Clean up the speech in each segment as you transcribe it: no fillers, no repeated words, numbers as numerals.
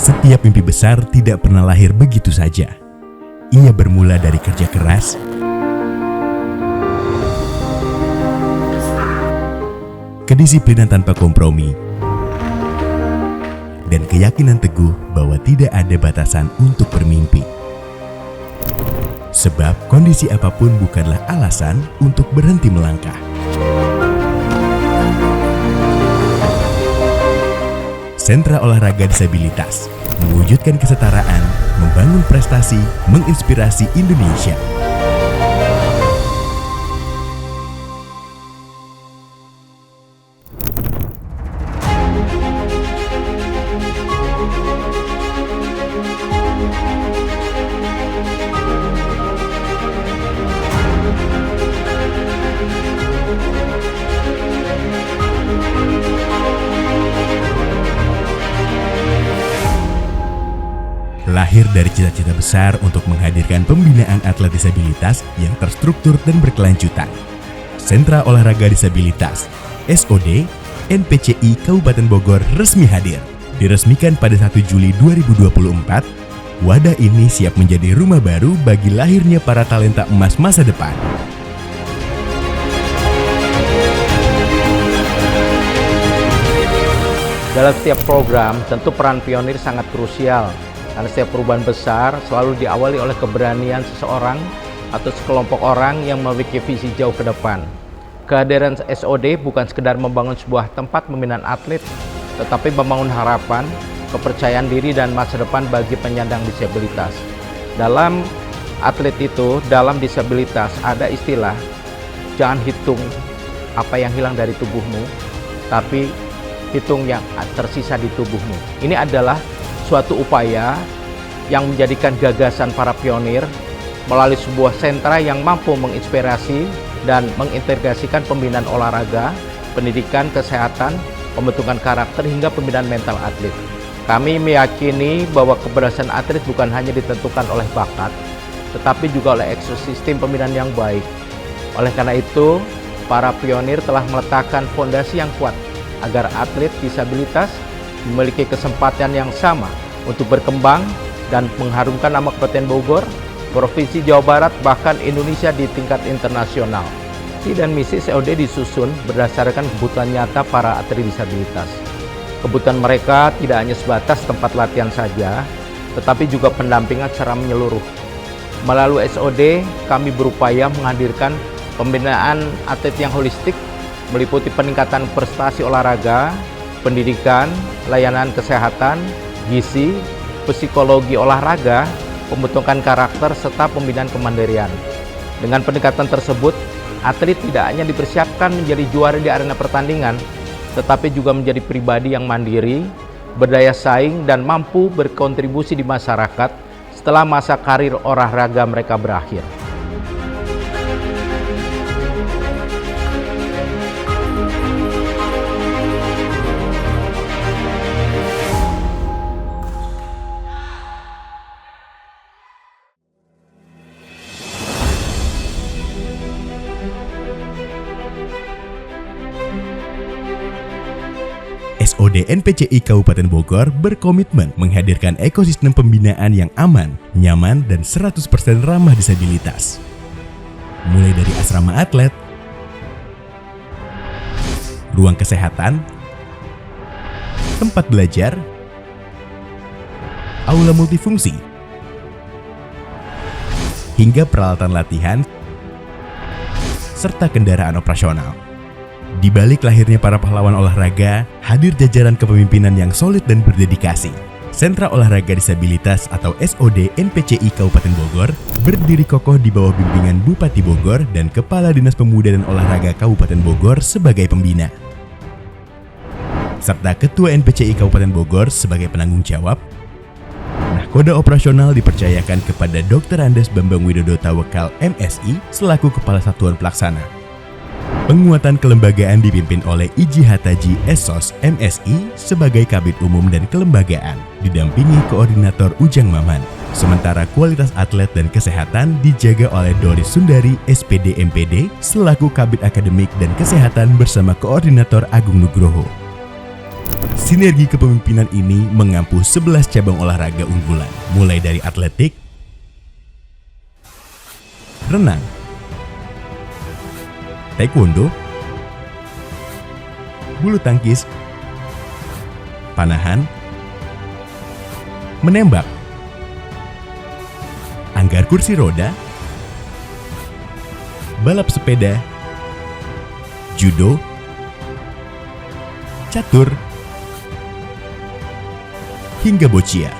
Setiap mimpi besar tidak pernah lahir begitu saja. Ia bermula dari kerja keras, kedisiplinan tanpa kompromi, dan keyakinan teguh bahwa tidak ada batasan untuk bermimpi. Sebab kondisi apapun bukanlah alasan untuk berhenti melangkah. Sentra Olahraga Disabilitas mewujudkan kesetaraan, membangun prestasi, menginspirasi Indonesia. Lahir dari cita-cita besar untuk menghadirkan pembinaan atlet disabilitas yang terstruktur dan berkelanjutan. Sentra Olahraga Disabilitas (SOD) NPCI Kabupaten Bogor resmi hadir. Diresmikan pada 1 Juli 2024, wadah ini siap menjadi rumah baru bagi lahirnya para talenta emas masa depan. Dalam setiap program, tentu peran pionir sangat krusial. Karena setiap perubahan besar selalu diawali oleh keberanian seseorang atau sekelompok orang yang memiliki visi jauh ke depan. Kehadiran SOD bukan sekedar membangun sebuah tempat pembinaan atlet, tetapi membangun harapan, kepercayaan diri dan masa depan bagi penyandang disabilitas. Dalam atlet itu, dalam disabilitas ada istilah, jangan hitung apa yang hilang dari tubuhmu, tapi hitung yang tersisa di tubuhmu. Ini adalah suatu upaya yang menjadikan gagasan para pionir melalui sebuah sentra yang mampu menginspirasi dan mengintegrasikan pembinaan olahraga, pendidikan, kesehatan, pembentukan karakter hingga pembinaan mental atlet. Kami meyakini bahwa keberhasilan atlet bukan hanya ditentukan oleh bakat, tetapi juga oleh ekosistem pembinaan yang baik. Oleh karena itu, para pionir telah meletakkan fondasi yang kuat agar atlet disabilitas memiliki kesempatan yang sama untuk berkembang dan mengharumkan nama Kabupaten Bogor, Provinsi Jawa Barat, bahkan Indonesia di tingkat internasional. Visi dan misi SOD disusun berdasarkan kebutuhan nyata para atlet disabilitas. Kebutuhan mereka tidak hanya sebatas tempat latihan saja, tetapi juga pendampingan secara menyeluruh. Melalui SOD, kami berupaya menghadirkan pembinaan atlet yang holistik, meliputi peningkatan prestasi olahraga, pendidikan, layanan kesehatan, gizi, psikologi olahraga, pembentukan karakter, serta pembinaan kemandirian. Dengan pendekatan tersebut, atlet tidak hanya dipersiapkan menjadi juara di arena pertandingan, tetapi juga menjadi pribadi yang mandiri, berdaya saing, dan mampu berkontribusi di masyarakat setelah masa karir olahraga mereka berakhir. SOD NPCI Kabupaten Bogor berkomitmen menghadirkan ekosistem pembinaan yang aman, nyaman, dan 100% ramah disabilitas. Mulai dari asrama atlet, ruang kesehatan, tempat belajar, aula multifungsi, hingga peralatan latihan, serta kendaraan operasional. Di balik lahirnya para pahlawan olahraga, hadir jajaran kepemimpinan yang solid dan berdedikasi. Sentra Olahraga Disabilitas atau SOD NPCI Kabupaten Bogor berdiri kokoh di bawah bimbingan Bupati Bogor dan Kepala Dinas Pemuda dan Olahraga Kabupaten Bogor sebagai pembina, serta Ketua NPCI Kabupaten Bogor sebagai penanggung jawab. Nahkoda operasional dipercayakan kepada Dr. Andes Bambang Widodo Tawakal MSI selaku Kepala Satuan Pelaksana. Penguatan kelembagaan dipimpin oleh Iji Hataji Esos MSI sebagai Kabid Umum dan Kelembagaan, didampingi Koordinator Ujang Maman. Sementara kualitas atlet dan kesehatan dijaga oleh Doris Sundari SPD MPD selaku Kabid Akademik dan Kesehatan bersama Koordinator Agung Nugroho. Sinergi kepemimpinan ini mengampu 11 cabang olahraga unggulan, mulai dari atletik, renang, taekwondo, bulu tangkis, panahan, menembak, anggar kursi roda, balap sepeda, judo, catur, hingga boccia.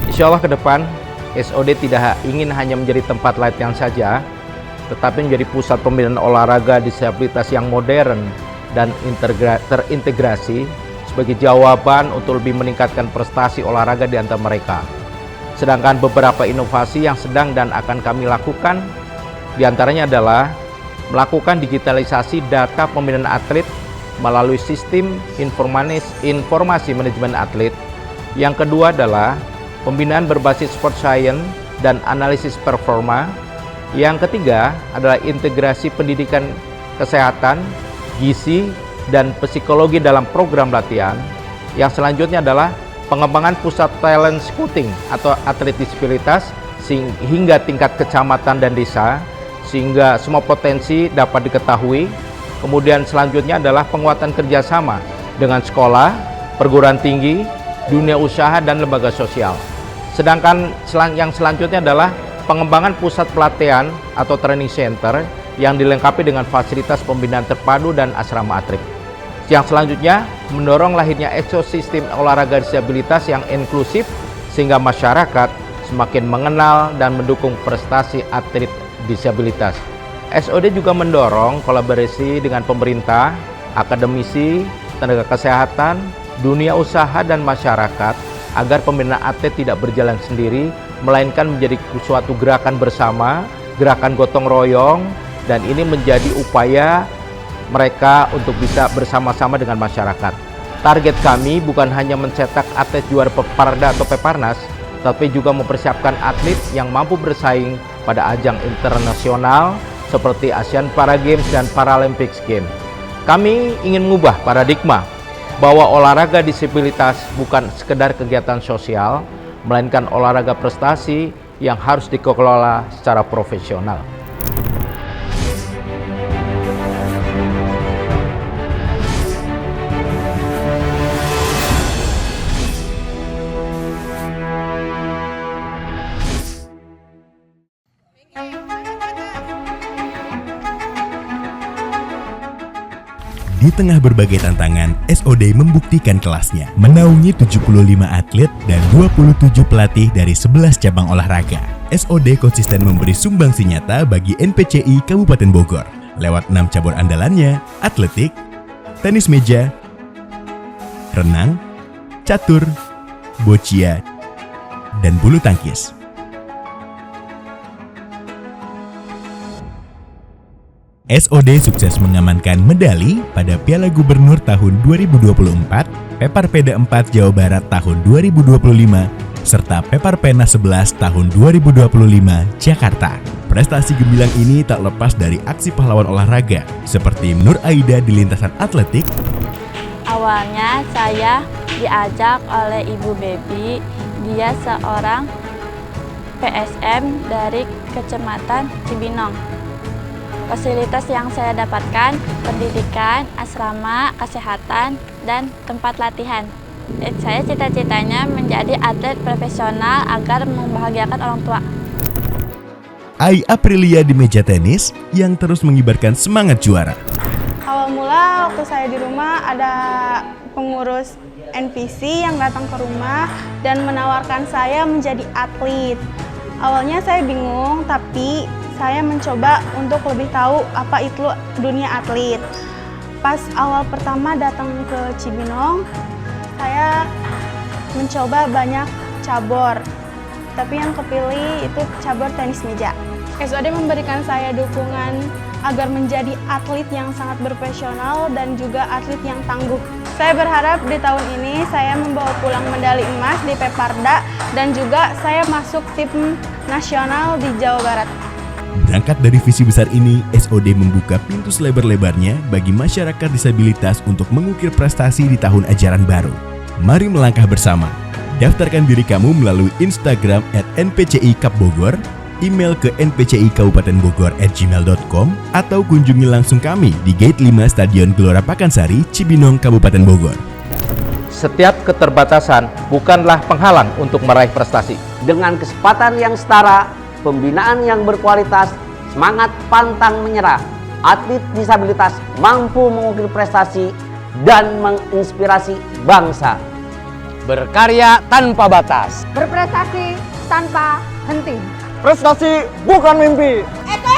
Insya Allah ke depan, SOD tidak ingin hanya menjadi tempat latihan saja, tetapi menjadi pusat pembinaan olahraga disabilitas yang modern dan terintegrasi sebagai jawaban untuk lebih meningkatkan prestasi olahraga di antara mereka. Sedangkan beberapa inovasi yang sedang dan akan kami lakukan diantaranya adalah melakukan digitalisasi data pembinaan atlet melalui sistem informasi manajemen atlet. Yang kedua adalah pembinaan berbasis sport science dan analisis performa. Yang ketiga adalah integrasi pendidikan kesehatan, gizi, dan psikologi dalam program latihan. Yang selanjutnya adalah pengembangan pusat talent scouting atau atlet disabilitas hingga tingkat kecamatan dan desa, sehingga semua potensi dapat diketahui. Kemudian selanjutnya adalah penguatan kerjasama dengan sekolah, perguruan tinggi, dunia usaha, dan lembaga sosial. Sedangkan yang selanjutnya adalah pengembangan pusat pelatihan atau training center yang dilengkapi dengan fasilitas pembinaan terpadu dan asrama atlet. Yang selanjutnya mendorong lahirnya ekosistem olahraga disabilitas yang inklusif sehingga masyarakat semakin mengenal dan mendukung prestasi atlet disabilitas. SOD juga mendorong kolaborasi dengan pemerintah, akademisi, tenaga kesehatan, dunia usaha, dan masyarakat agar pembinaan atlet tidak berjalan sendiri, melainkan menjadi suatu gerakan bersama, gerakan gotong royong, dan ini menjadi upaya mereka untuk bisa bersama-sama dengan masyarakat. Target kami bukan hanya mencetak atlet juara Peparda atau Peparnas, tapi juga mempersiapkan atlet yang mampu bersaing pada ajang internasional seperti Asian Para Games dan Paralympics Games. Kami ingin mengubah paradigma bahwa olahraga disabilitas bukan sekedar kegiatan sosial, melainkan olahraga prestasi yang harus dikelola secara profesional. Di tengah berbagai tantangan, SOD membuktikan kelasnya, menaungi 75 atlet dan 27 pelatih dari 11 cabang olahraga. SOD konsisten memberi sumbangsi nyata bagi NPCI Kabupaten Bogor lewat 6 cabur andalannya: atletik, tenis meja, renang, catur, boccia, dan bulu tangkis. SOD sukses mengamankan medali pada Piala Gubernur tahun 2024, Peparpeda 4 Jawa Barat tahun 2025, serta Peparpena 11 tahun 2025 Jakarta. Prestasi gemilang ini tak lepas dari aksi pahlawan olahraga, seperti Nur Aida di lintasan atletik. Awalnya saya diajak oleh Ibu Baby, dia seorang PSM dari Kecamatan Cibinong. Fasilitas yang saya dapatkan, pendidikan, asrama, kesehatan, dan tempat latihan. Saya cita-citanya menjadi atlet profesional agar membahagiakan orang tua. Ai Aprilia di meja tenis yang terus mengibarkan semangat juara. Awal mula waktu saya di rumah ada pengurus NPC yang datang ke rumah dan menawarkan saya menjadi atlet. Awalnya saya bingung, tapi saya mencoba untuk lebih tahu apa itu dunia atlet. Pas awal pertama datang ke Cibinong, saya mencoba banyak cabur, tapi yang kepilih itu cabur tenis meja. SOD memberikan saya dukungan agar menjadi atlet yang sangat profesional dan juga atlet yang tangguh. Saya berharap di tahun ini saya membawa pulang medali emas di Peparda dan juga saya masuk tim nasional di Jawa Barat. Berangkat dari visi besar ini, SOD membuka pintu selebar-lebarnya bagi masyarakat disabilitas untuk mengukir prestasi di tahun ajaran baru. Mari melangkah bersama. Daftarkan diri kamu melalui Instagram @npci-Bogor, email ke npci-kabupatenbogor@gmail.com, atau kunjungi langsung kami di Gate 5 Stadion Gelora Pakansari, Cibinong, Kabupaten Bogor. Setiap keterbatasan bukanlah penghalang untuk meraih prestasi. Dengan kesempatan yang setara, pembinaan yang berkualitas, semangat pantang menyerah, atlet disabilitas mampu mengukir prestasi dan menginspirasi bangsa. Berkarya tanpa batas. Berprestasi tanpa henti. Prestasi bukan mimpi. Eko